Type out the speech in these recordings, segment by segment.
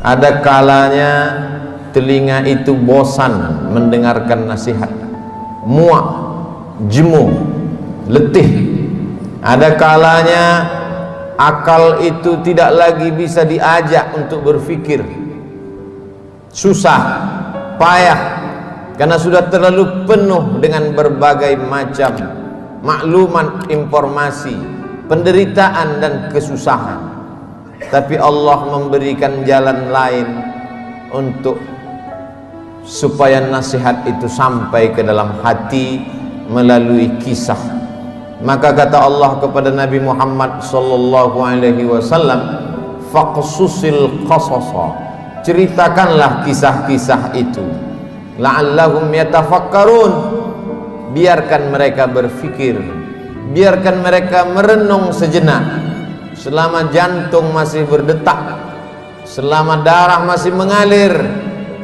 Ada kalanya telinga itu bosan mendengarkan nasihat, muak, jemu, letih. Ada kalanya akal itu tidak lagi bisa diajak untuk berpikir, susah, payah, karena sudah terlalu penuh dengan berbagai macam maklumat, informasi, penderitaan dan kesusahan. Tapi Allah memberikan jalan lain untuk supaya nasihat itu sampai ke dalam hati melalui kisah. Maka kata Allah kepada Nabi Muhammad sallallahu alaihi wasallam, faqsusil qasasa, ceritakanlah kisah-kisah itu, la'allahum yatafakkarun, biarkan mereka berfikir, biarkan mereka merenung sejenak. Selama jantung masih berdetak, selama darah masih mengalir,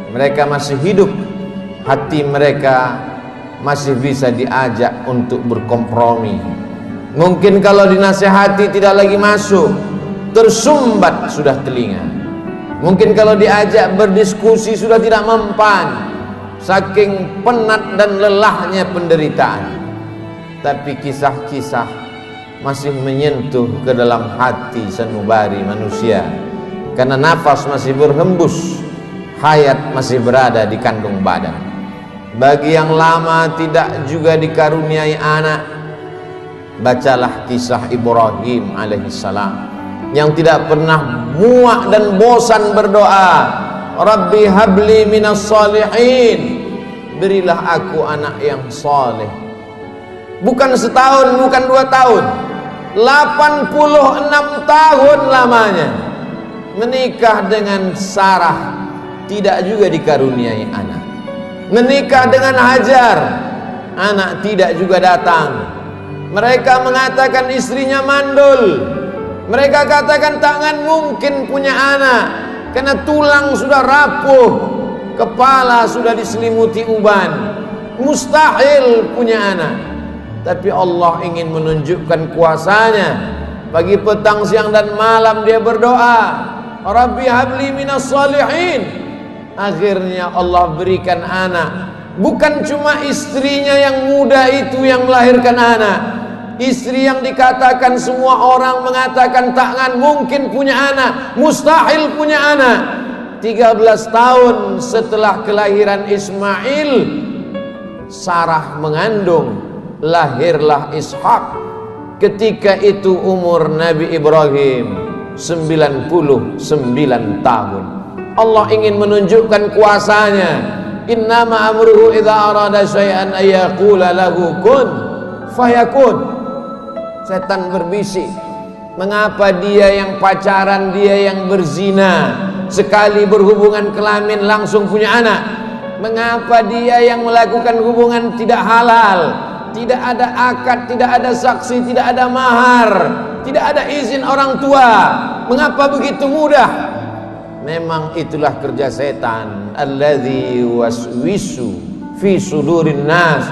mereka masih hidup, hati mereka masih bisa diajak untuk berkompromi. Mungkin kalau dinasihati tidak lagi masuk, tersumbat sudah telinga. Mungkin kalau diajak berdiskusi sudah tidak mempan, saking penat dan lelahnya penderitaan. Tapi kisah-kisah masih menyentuh ke dalam hati sanubari manusia, karena nafas masih berhembus, hayat masih berada di kandung badan. Bagi yang lama tidak juga dikaruniai anak, bacalah kisah Ibrahim alaihissalam yang tidak pernah muak dan bosan berdoa, Rabbi habli minas salihin, berilah aku anak yang saleh. Bukan setahun, bukan 2 tahun, 86 tahun lamanya menikah dengan Sarah, tidak juga dikaruniai anak. Menikah dengan Hajar, anak tidak juga datang. Mereka mengatakan istrinya mandul, mereka katakan tangan mungkin punya anak, karena tulang sudah rapuh, kepala sudah diselimuti uban, mustahil punya anak. Tapi Allah ingin menunjukkan kuasanya. Pagi, petang, siang dan malam dia berdoa, Rabbi habli minas salihin. Akhirnya Allah berikan anak. Bukan cuma istrinya yang muda itu yang melahirkan anak, istri yang dikatakan semua orang mengatakan takkan mungkin punya anak, mustahil punya anak. 13 tahun setelah kelahiran Ismail, Sarah mengandung, lahirlah Ishak. Ketika itu umur Nabi Ibrahim 99 tahun. Allah ingin menunjukkan kuasanya. Innama amruhu idza arada syai'an ayyaqula lahu kun fayakun. Setan berbisik, mengapa dia yang pacaran, dia yang berzina, sekali berhubungan kelamin langsung punya anak? Mengapa dia yang melakukan hubungan tidak halal, tidak ada akad, tidak ada saksi, tidak ada mahar, tidak ada izin orang tua, mengapa begitu mudah? Memang itulah kerja setan. Alladzi waswisu fi sudurin nas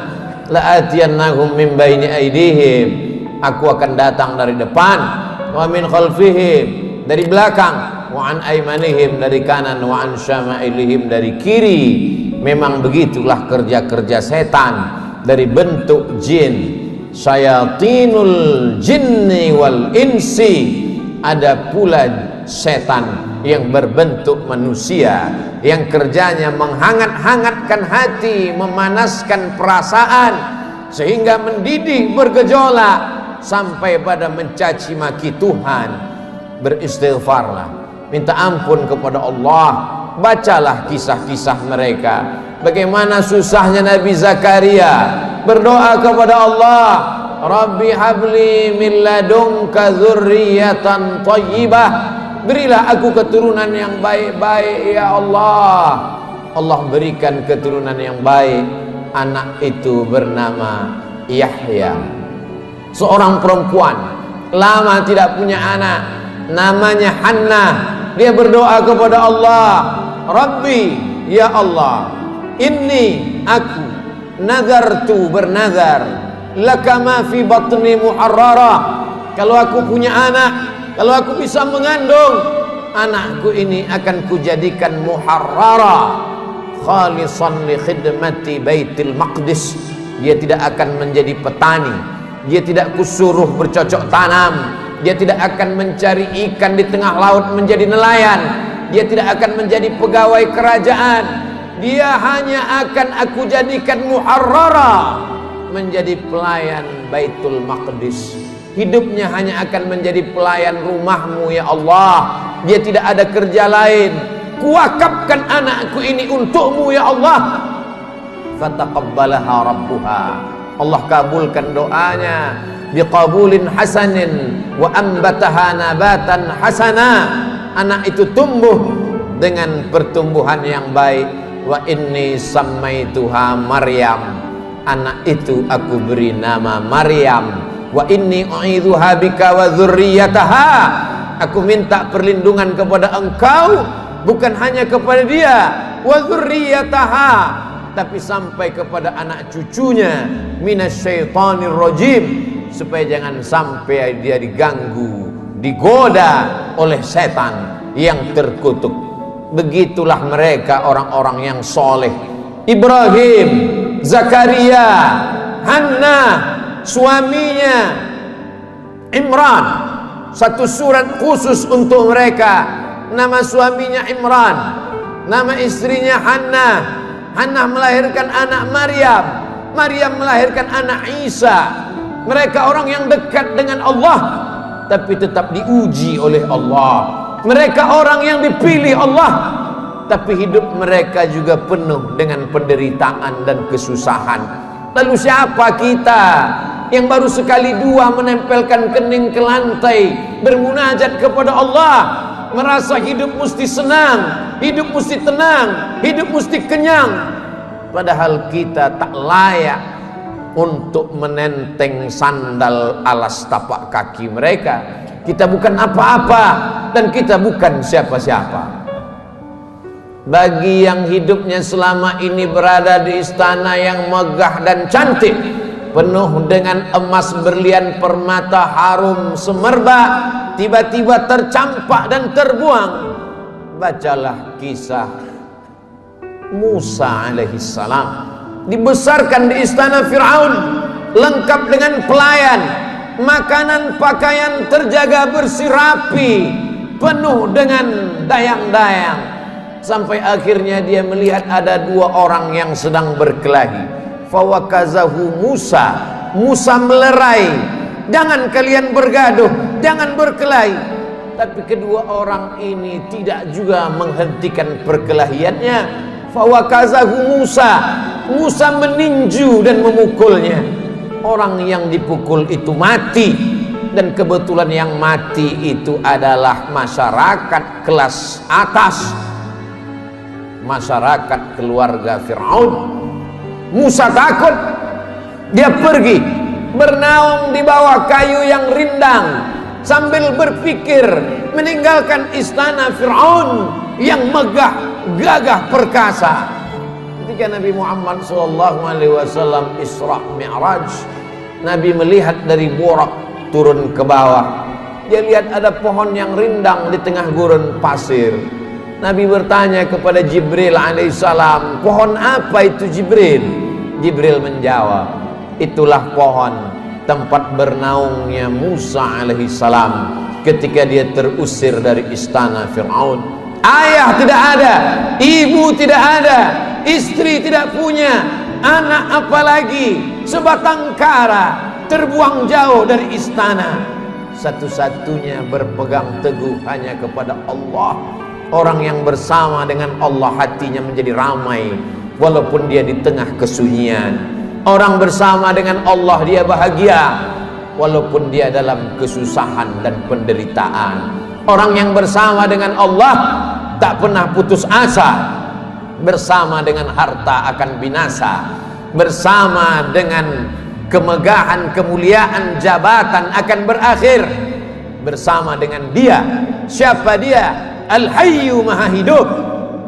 la'atiyannahum min baini aydihim, aku akan datang dari depan, wa min khalfihim, dari belakang, wa an aymanihim, dari kanan, wa an syama'ilihim, dari kiri. Memang begitulah kerja-kerja setan dari bentuk jin. Syayatinul jinni wal insi, ada pula setan yang berbentuk manusia, yang kerjanya menghangat-hangatkan hati, memanaskan perasaan, sehingga mendidih bergejolak sampai pada mencaci maki Tuhan. Beristighfarlah, minta ampun kepada Allah. Bacalah kisah-kisah mereka, bagaimana susahnya Nabi Zakaria berdoa kepada Allah, Rabbi habli min ladunka dzurriyyatan thayyibah, berilah aku keturunan yang baik-baik ya Allah. Allah berikan keturunan yang baik. Anak itu bernama Yahya, seorang perempuan lama tidak punya anak, namanya Hannah. Dia berdoa kepada Allah, Rabbi ya Allah, inni aku nazartu, bernazar, laka ma fi batni muharrarah, kalau aku punya anak, kalau aku bisa mengandung, anakku ini akan kujadikan muharrara khalisan li khidmati Baitul Maqdis. Dia tidak akan menjadi petani, dia tidak kusuruh bercocok tanam, dia tidak akan mencari ikan di tengah laut menjadi nelayan, dia tidak akan menjadi pegawai kerajaan. Dia hanya akan aku jadikan muharrara, menjadi pelayan Baitul Maqdis. Hidupnya hanya akan menjadi pelayan rumahmu ya Allah. Dia tidak ada kerja lain. Kuwakafkan anakku ini untukmu ya Allah. Fataqabbalaha rabbuha. Allah kabulkan doanya biqabulin hasanin wa ambataha nabatan hasana. Anak itu tumbuh dengan pertumbuhan yang baik. Wa inni sammaituha Maryam. Anak itu aku beri nama Maryam. Wa inni u'idzuha bika wa dzurriyyataha. Aku minta perlindungan kepada engkau, bukan hanya kepada dia, wa dzurriyyataha, tapi sampai kepada anak cucunya, minasyaitonir rajim, supaya jangan sampai dia diganggu, digoda oleh setan yang terkutuk. Begitulah mereka orang-orang yang soleh. Ibrahim, Zakaria, Hannah, suaminya Imran, satu surat khusus untuk mereka. Nama suaminya Imran, nama istrinya Hannah. Hannah melahirkan anak Maryam, Maryam melahirkan anak Isa. Mereka orang yang dekat dengan Allah, tapi tetap diuji oleh Allah. Mereka orang yang dipilih Allah, tapi hidup mereka juga penuh dengan penderitaan dan kesusahan. Lalu siapa kita yang baru sekali dua menempelkan kening ke lantai bermunajat kepada Allah, merasa hidup mesti senang, hidup mesti tenang, hidup mesti kenyang, padahal kita tak layak untuk menenteng sandal alas tapak kaki mereka. Kita bukan apa-apa dan kita bukan siapa-siapa. Bagi yang hidupnya selama ini berada di istana yang megah dan cantik, penuh dengan emas, berlian, permata, harum, semerbak, tiba-tiba tercampak dan terbuang, bacalah kisah Musa alaihissalam. Dibesarkan di istana Fir'aun, lengkap dengan pelayan, makanan pakaian terjaga bersih rapi, penuh dengan dayang-dayang. Sampai akhirnya dia melihat ada dua orang yang sedang berkelahi. Fawakazahu Musa. Musa melerai, jangan kalian bergaduh, jangan berkelahi. Tapi kedua orang ini tidak juga menghentikan perkelahiannya. Fawakazahu Musa. Musa meninju dan memukulnya. Orang yang dipukul itu mati. Dan kebetulan yang mati itu adalah masyarakat kelas atas, masyarakat keluarga Fir'aun. Musa takut, dia pergi bernaung di bawah kayu yang rindang sambil berpikir meninggalkan istana Fir'aun yang megah, gagah, perkasa. Ketika Nabi Muhammad SAW Isra Mi'raj, Nabi melihat dari Burak turun ke bawah. Dia lihat ada pohon yang rindang di tengah gurun pasir. Nabi bertanya kepada Jibril alaihissalam, pohon apa itu Jibril? Jibril menjawab, itulah pohon tempat bernaungnya Musa alaihissalam ketika dia terusir dari istana Fir'aun. Ayah tidak ada, ibu tidak ada, istri tidak punya, anak apalagi, sebatang kara, terbuang jauh dari istana. Satu-satunya berpegang teguh hanya kepada Allah. Orang yang bersama dengan Allah hatinya menjadi ramai walaupun dia di tengah kesunyian. Orang bersama dengan Allah dia bahagia walaupun dia dalam kesusahan dan penderitaan. Orang yang bersama dengan Allah tak pernah putus asa. Bersama dengan harta akan binasa, bersama dengan kemegahan, kemuliaan, jabatan akan berakhir. Bersama dengan dia, siapa dia? Al-Hayyu Maha Hidup.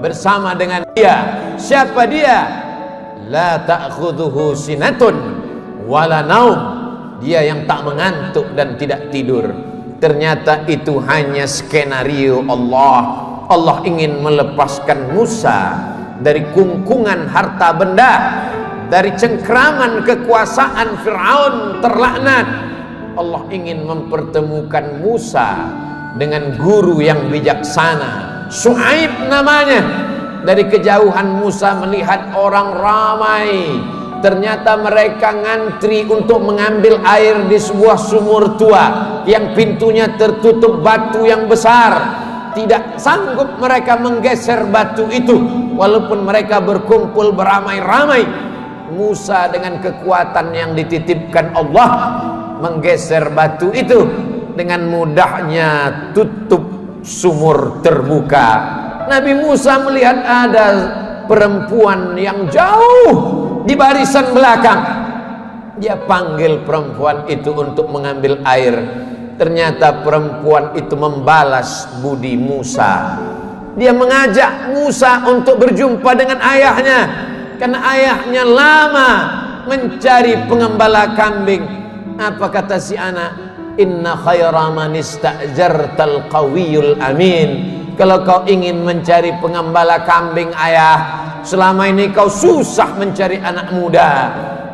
Bersama dengan dia, siapa dia? La ta'khudhuhu sinatun wala naum. Dia yang tak mengantuk dan tidak tidur. ternyata itu hanya skenario Allah. Allah ingin melepaskan Musa dari kungkungan harta benda, dari cengkraman kekuasaan Fir'aun terlaknat. Allah ingin mempertemukan Musa dengan guru yang bijaksana, Syuaib namanya. Dari kejauhan Musa melihat orang ramai, ternyata mereka ngantri untuk mengambil air di sebuah sumur tua yang pintunya tertutup batu yang besar. Tidak sanggup mereka menggeser batu itu, walaupun mereka berkumpul beramai-ramai. Musa dengan kekuatan yang dititipkan Allah menggeser batu itu. Dengan mudahnya tutup sumur terbuka. Nabi Musa melihat ada perempuan yang jauh di barisan belakang. Dia panggil perempuan itu untuk mengambil air. Ternyata perempuan itu membalas budi Musa. Dia mengajak Musa untuk berjumpa dengan ayahnya, karena ayahnya lama mencari pengembala kambing. Apa kata si anak? Inna khaira man ista'jartal qawiyul amin. Kalau kau ingin mencari pengembala kambing ayah, selama ini kau susah mencari anak muda,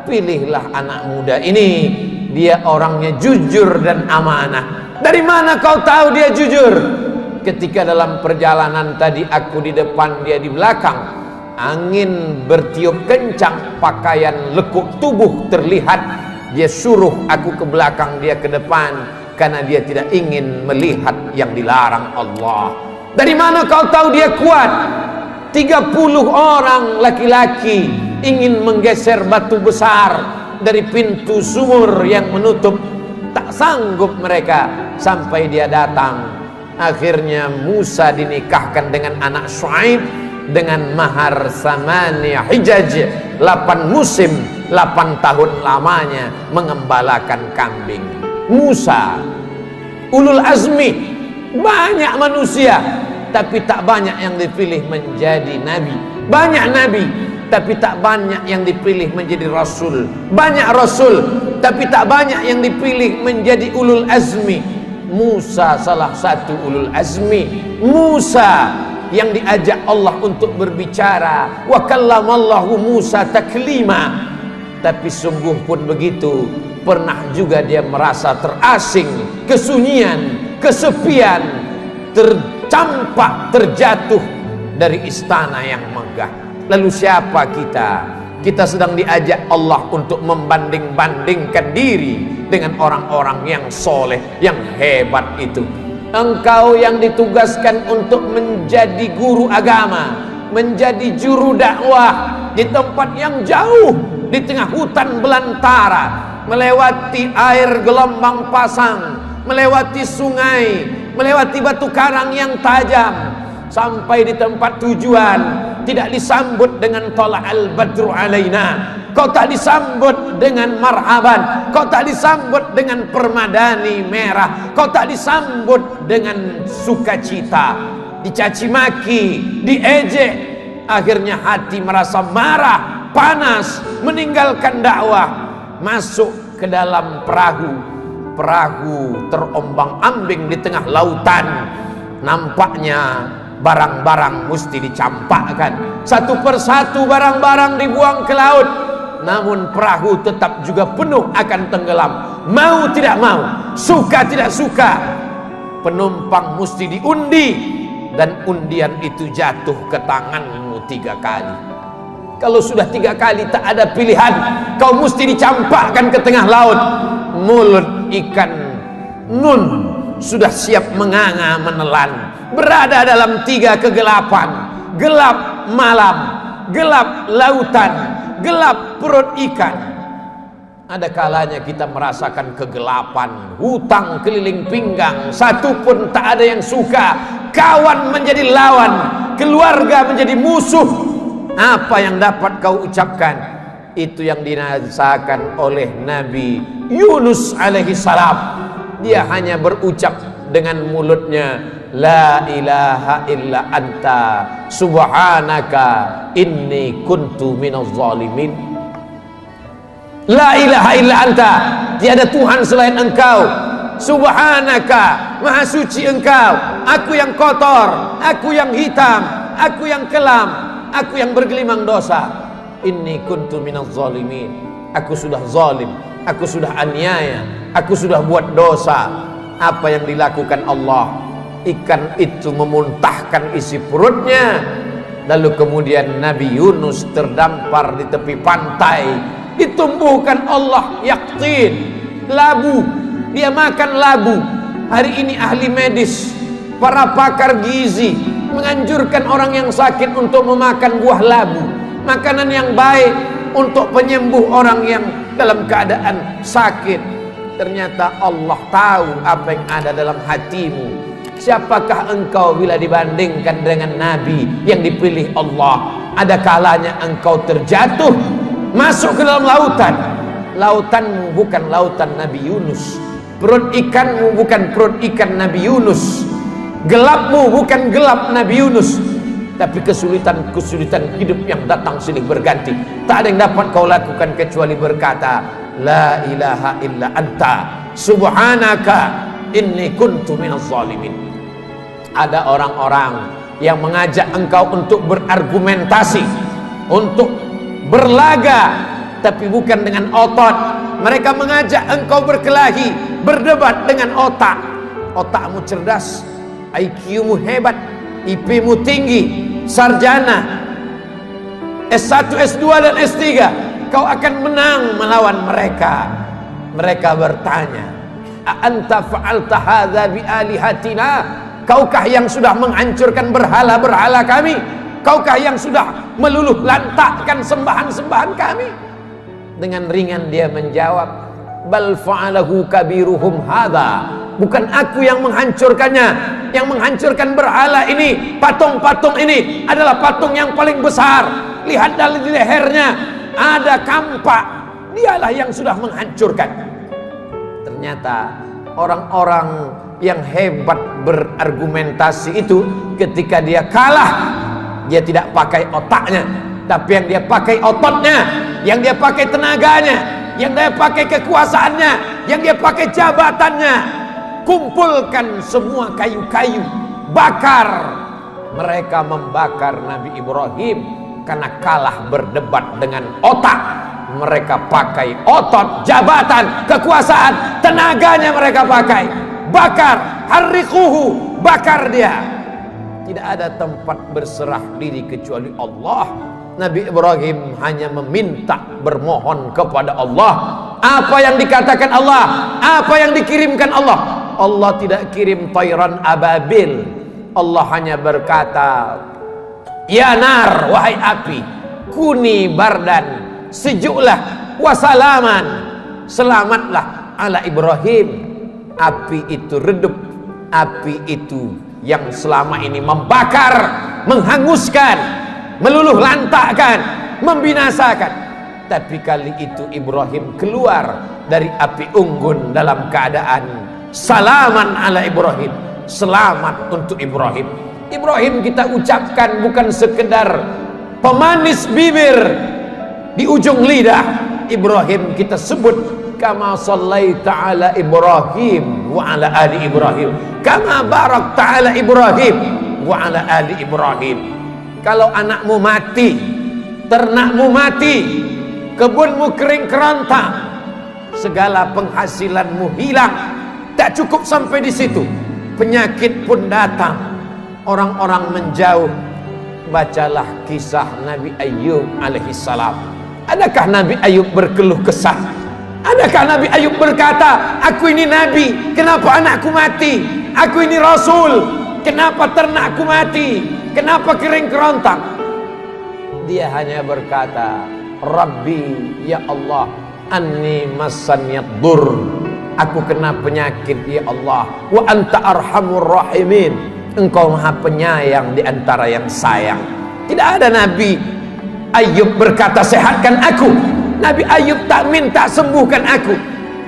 pilihlah anak muda ini. Dia orangnya jujur dan amanah. Dari mana kau tahu dia jujur? Ketika dalam perjalanan tadi aku di depan, dia di belakang. Angin bertiup kencang, pakaian lekuk tubuh terlihat. Dia suruh aku ke belakang, dia ke depan, karena dia tidak ingin melihat yang dilarang Allah. Dari mana kau tahu dia kuat? 30 orang laki-laki ingin menggeser batu besar dari pintu sumur yang menutup. Tak sanggup mereka sampai dia datang. Akhirnya Musa dinikahkan dengan anak Syuaib dengan mahar samaniya hijaj, 8 musim, 8 tahun lamanya mengembalakan kambing. Musa ulul azmi, banyak manusia tapi tak banyak yang dipilih menjadi nabi. Banyak nabi tapi tak banyak yang dipilih menjadi rasul. Banyak rasul tapi tak banyak yang dipilih menjadi ulul azmi. Musa salah satu ulul azmi. Musa yang diajak Allah untuk berbicara. Wa kallamallahu Musa taklima. Tapi sungguh pun begitu, pernah juga dia merasa terasing, kesunyian, kesepian, tercampak, terjatuh dari istana yang megah. Lalu siapa kita? Kita sedang diajak Allah untuk membanding-bandingkan diri dengan orang-orang yang soleh, yang hebat itu. Engkau yang ditugaskan untuk menjadi guru agama, menjadi juru dakwah di tempat yang jauh, di tengah hutan belantara, melewati air gelombang pasang, melewati sungai, melewati batu karang yang tajam, sampai di tempat tujuan tidak disambut dengan tola'al badru alaina. Kau tak disambut dengan marhaban, kau tak disambut dengan permadani merah, kau tak disambut dengan sukacita, dicaci maki, diejek. Akhirnya hati merasa marah, panas, meninggalkan dakwah, masuk ke dalam perahu. Perahu terombang-ambing di tengah lautan. Nampaknya barang-barang mesti dicampakkan, satu persatu barang-barang dibuang ke laut. Namun perahu tetap juga penuh akan tenggelam. Mau tidak mau, suka tidak suka, penumpang mesti diundi. Dan undian itu jatuh ke tanganmu 3 kali. Kalau sudah 3 kali tak ada pilihan, kau mesti dicampakkan ke tengah laut. Mulut ikan nun sudah siap menganga menelan, berada dalam 3 kegelapan. Gelap malam, gelap lautan, gelap perut ikan. Ada kalanya kita merasakan kegelapan, hutang keliling pinggang, satu pun tak ada yang suka. Kawan menjadi lawan, keluarga menjadi musuh. Apa yang dapat kau ucapkan? Itu yang dirasakan oleh Nabi Yunus alaihi salam. Dia hanya berucap dengan mulutnya, la ilaha illa anta subhanaka inni kuntu minaz zalimin. La ilaha illa anta, tiada Tuhan selain engkau, subhanaka, maha suci engkau, aku yang kotor, aku yang hitam, aku yang kelam, aku yang bergelimang dosa. Inni kuntu minaz zalimin, aku sudah zalim, aku sudah aniaya, aku sudah buat dosa. Apa yang dilakukan Allah? Ikan itu memuntahkan isi perutnya. Lalu kemudian Nabi Yunus terdampar di tepi pantai, ditumbuhkan Allah yaktin, labu. Dia makan labu. Hari ini ahli medis, para pakar gizi menganjurkan orang yang sakit untuk memakan buah labu, makanan yang baik untuk penyembuh orang yang dalam keadaan sakit. Ternyata Allah tahu apa yang ada dalam hatimu. Siapakah engkau bila dibandingkan dengan Nabi yang dipilih Allah? Ada kalanya engkau terjatuh, masuk ke dalam lautan. Lautanmu bukan lautan Nabi Yunus, perut ikanmu bukan perut ikan Nabi Yunus, gelapmu bukan gelap Nabi Yunus. Tapi kesulitan-kesulitan hidup yang datang silih berganti, tak ada yang dapat kau lakukan kecuali berkata, la ilaha illa anta subhanaka inni kuntu minaz zalimin. Ada orang-orang yang mengajak engkau untuk berargumentasi, untuk berlaga, tapi bukan dengan otot. Mereka mengajak engkau berkelahi, berdebat dengan otak. Otakmu cerdas, IQ-mu hebat, IP-mu tinggi, sarjana S1, S2 dan S3, kau akan menang melawan mereka. Mereka bertanya, a anta fa'alta hadza bi alihatina? Kaukah yang sudah menghancurkan berhala-berhala kami? Kaukah yang sudah meluluh lantakkan sembahan-sembahan kami? Dengan ringan dia menjawab, bal fa'alahu kabiruhum hadza. Bukan aku yang menghancurkannya. Yang menghancurkan berhala ini, patung-patung ini adalah patung yang paling besar. Lihat dari lehernya ada kampak. Dialah yang sudah menghancurkan. Ternyata orang-orang yang hebat berargumentasi itu, ketika dia kalah, dia tidak pakai otaknya, tapi yang dia pakai ototnya, yang dia pakai tenaganya, yang dia pakai kekuasaannya, yang dia pakai jabatannya. Kumpulkan semua kayu-kayu, bakar. Mereka membakar Nabi Ibrahim karena kalah berdebat dengan otak. Mereka pakai otot, jabatan, kekuasaan, tenaganya mereka pakai. Bakar, harriquhu, bakar dia. Tidak ada tempat berserah diri kecuali Allah. Nabi Ibrahim hanya meminta, bermohon kepada Allah. Apa yang dikatakan Allah, apa yang dikirimkan Allah. Allah tidak kirim tayran ababil. Allah hanya berkata, ya nar, wahai api, kuni bardan, sejuklah, wasalaman, selamatlah ala Ibrahim. Api itu redup, api itu yang selama ini membakar, menghanguskan, meluluh lantakkan, membinasakan. Tapi kali itu Ibrahim keluar dari api unggun dalam keadaan salaman ala Ibrahim, selamat untuk Ibrahim. Ibrahim kita ucapkan bukan sekedar pemanis bibir di ujung lidah. Ibrahim kita sebut kama sallaita ala Ibrahim wa ala ali Ibrahim, kama barakta ala Ibrahim wa ala ali Ibrahim. Kalau anakmu mati, ternakmu mati, kebunmu kering kerontang, segala penghasilanmu hilang, tak cukup sampai di situ, penyakit pun datang, orang-orang menjauh. Bacalah kisah Nabi Ayub alaihissalam. Adakah Nabi Ayub berkeluh kesah? Adakah Nabi Ayub berkata, aku ini Nabi, kenapa anakku mati? Aku ini Rasul, kenapa ternakku mati? Kenapa kering kerontang? Dia hanya berkata, Rabbi, ya Allah, anni massanyad dur, aku kena penyakit ya Allah, wa anta arhamur rahimin, engkau maha penyayang di antara yang sayang. Tidak ada Nabi Ayub berkata sehatkan aku. Nabi Ayub tak minta sembuhkan aku.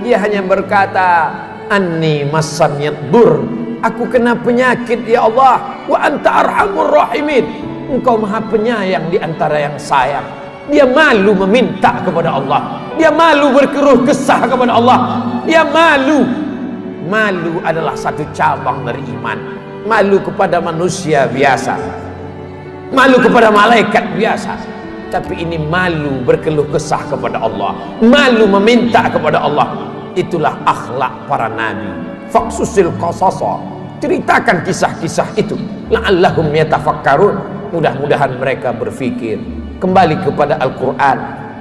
Dia hanya berkata, anni massanyad dur, aku kena penyakit ya Allah, wa anta arhamur rahimin, engkau maha penyayang di antara yang sayang. Dia malu meminta kepada Allah, dia malu berkeluh kesah kepada Allah, dia malu malu adalah satu cabang dari iman. Malu kepada manusia biasa, malu kepada malaikat biasa, tapi ini malu berkeluh kesah kepada Allah, malu meminta kepada Allah. Itulah akhlak para nabi. Faqsusil qasasa, ceritakan kisah-kisah itu, la'allahum yatafakkarun, mudah-mudahan mereka berfikir. Kembali kepada Al-Quran,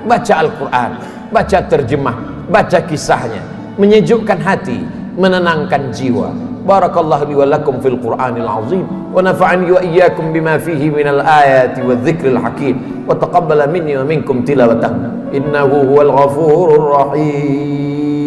baca Al-Quran, baca terjemah, baca kisahnya, menyejukkan hati, menenangkan jiwa. Barakallahu li wa lakum fil Qur'anil azim, wa nafa'ani wa iyyakum bima fihi minal ayati wadh-dhikril hakim, wa taqabbala minni wa minkum tilawatahu innahu huwal ghafurur rahim.